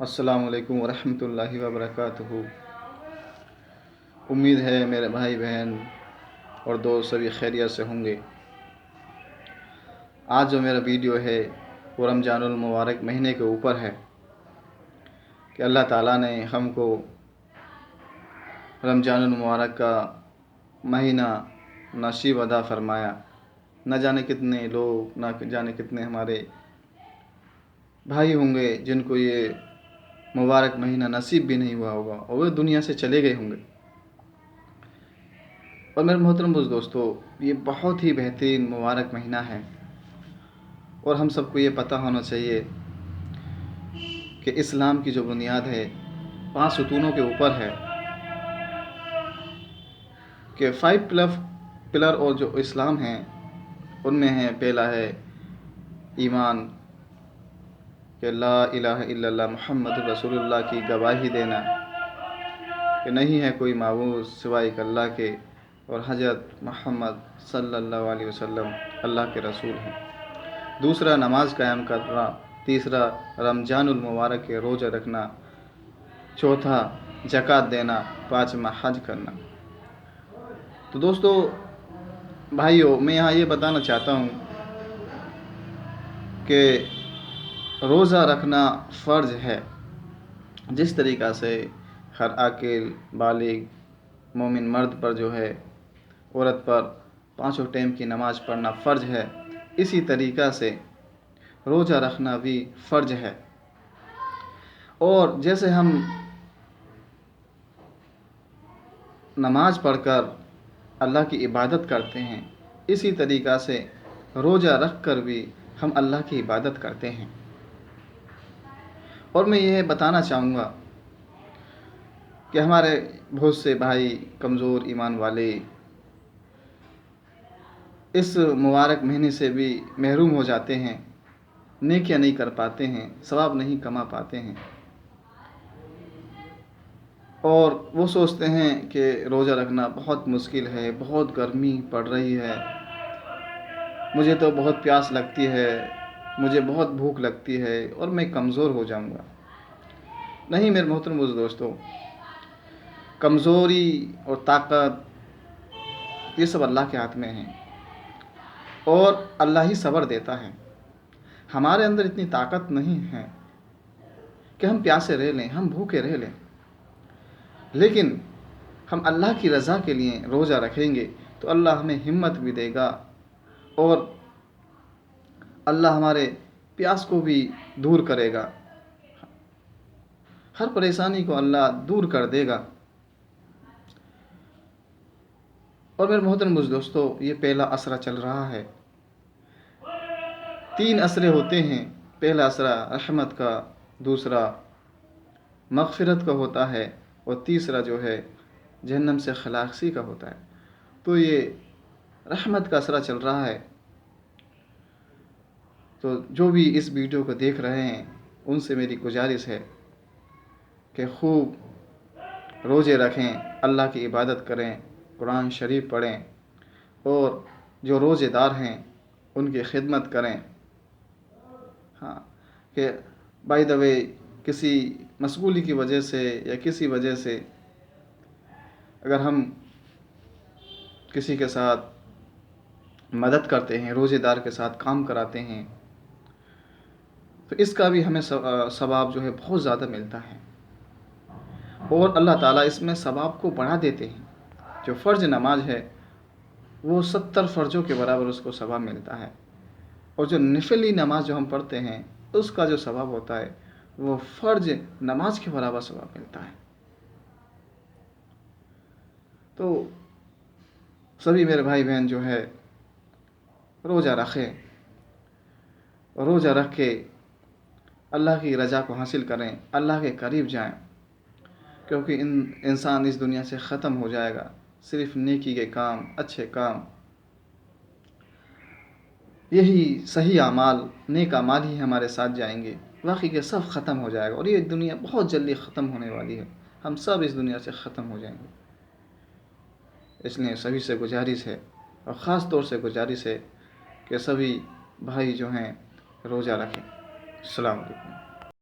السلام علیکم ورحمۃ اللہ وبرکاتہ۔ امید ہے میرے بھائی بہن اور دوست سبھی خیریت سے ہوں گے۔ آج جو میرا ویڈیو ہے وہ رمضان المبارک مہینے کے اوپر ہے کہ اللہ تعالیٰ نے ہم کو رمضان المبارک کا مہینہ نصیب عطا فرمایا۔ نہ جانے کتنے لوگ، نہ جانے کتنے ہمارے بھائی ہوں گے جن کو یہ مبارک مہینہ نصیب بھی نہیں ہوا ہوگا اور وہ دنیا سے چلے گئے ہوں گے۔ اور میرے محترم دوستو، یہ بہت ہی بہترین مبارک مہینہ ہے اور ہم سب کو یہ پتہ ہونا چاہیے کہ اسلام کی جو بنیاد ہے 5 ستونوں کے اوپر ہے، کہ 5 پلر اور جو اسلام ہیں ان میں ہے پہلا ہے ایمان، کہ لا الہ الا اللہ محمد رسول اللہ کی گواہی دینا کہ نہیں ہے کوئی معبود سوائے اللہ کے اور حضرت محمد صلی اللہ علیہ وسلم اللہ کے رسول ہیں۔ دوسرا نماز قائم کرنا، تیسرا رمضان المبارک کے روزہ رکھنا، چوتھا زکوٰۃ دینا، پانچواں حج کرنا۔ تو دوستو بھائیو، میں یہاں یہ بتانا چاہتا ہوں کہ روزہ رکھنا فرض ہے، جس طریقہ سے ہر عاقل بالغ مومن مرد پر جو ہے عورت پر 5 ٹائم کی نماز پڑھنا فرض ہے، اسی طریقہ سے روزہ رکھنا بھی فرض ہے۔ اور جیسے ہم نماز پڑھ کر اللہ کی عبادت کرتے ہیں، اسی طریقہ سے روزہ رکھ کر بھی ہم اللہ کی عبادت کرتے ہیں۔ اور میں یہ بتانا چاہوں گا کہ ہمارے بہت سے بھائی کمزور ایمان والے اس مبارک مہینے سے بھی محروم ہو جاتے ہیں، نیکیاں نہیں کر پاتے ہیں، ثواب نہیں کما پاتے ہیں، اور وہ سوچتے ہیں کہ روزہ رکھنا بہت مشکل ہے، بہت گرمی پڑ رہی ہے، مجھے تو بہت پیاس لگتی ہے، مجھے بہت بھوک لگتی ہے اور میں کمزور ہو جاؤں گا۔ نہیں میرے محترم دوستو، کمزوری اور طاقت یہ سب اللہ کے ہاتھ میں ہیں اور اللہ ہی صبر دیتا ہے۔ ہمارے اندر اتنی طاقت نہیں ہے کہ ہم پیاسے رہ لیں، ہم بھوکے رہ لیں، لیکن ہم اللہ کی رضا کے لیے روزہ رکھیں گے تو اللہ ہمیں ہمت بھی دے گا اور اللہ ہمارے پیاس کو بھی دور کرے گا، ہر پریشانی کو اللہ دور کر دے گا۔ اور میرے محترم دوستو، یہ پہلا عشرہ چل رہا ہے۔ 3 عشرے ہوتے ہیں، پہلا عشرہ رحمت کا، دوسرا مغفرت کا ہوتا ہے اور تیسرا جو ہے جہنم سے خلاصی کا ہوتا ہے۔ تو یہ رحمت کا عشرہ چل رہا ہے، تو جو بھی اس ویڈیو کو دیکھ رہے ہیں ان سے میری گزارش ہے کہ خوب روزے رکھیں، اللہ کی عبادت کریں، قرآن شریف پڑھیں اور جو روزے دار ہیں ان کی خدمت کریں۔ ہاں، کہ بائی دا وے کسی مشغولی کی وجہ سے یا کسی وجہ سے اگر ہم کسی کے ساتھ مدد کرتے ہیں، روزے دار کے ساتھ کام کراتے ہیں، تو اس کا بھی ہمیں ثواب جو ہے بہت زیادہ ملتا ہے اور اللہ تعالیٰ اس میں ثواب کو بڑھا دیتے ہیں۔ جو فرض نماز ہے وہ 70 فرضوں کے برابر اس کو ثواب ملتا ہے، اور جو نفلی نماز جو ہم پڑھتے ہیں اس کا جو ثواب ہوتا ہے وہ فرض نماز کے برابر ثواب ملتا ہے۔ تو سبھی میرے بھائی بہن جو ہے روزہ رکھیں، روزہ رکھ کے اللہ کی رضا کو حاصل کریں، اللہ کے قریب جائیں، کیونکہ انسان اس دنیا سے ختم ہو جائے گا، صرف نیکی کے کام، اچھے کام، یہی صحیح اعمال، نیک اعمال ہی ہمارے ساتھ جائیں گے، باقی کے سب ختم ہو جائے گا اور یہ دنیا بہت جلدی ختم ہونے والی ہے، ہم سب اس دنیا سے ختم ہو جائیں گے۔ اس لیے سبھی سے گزارش ہے اور خاص طور سے گزارش ہے کہ سبھی بھائی جو ہیں روزہ رکھیں۔ السلام علیکم۔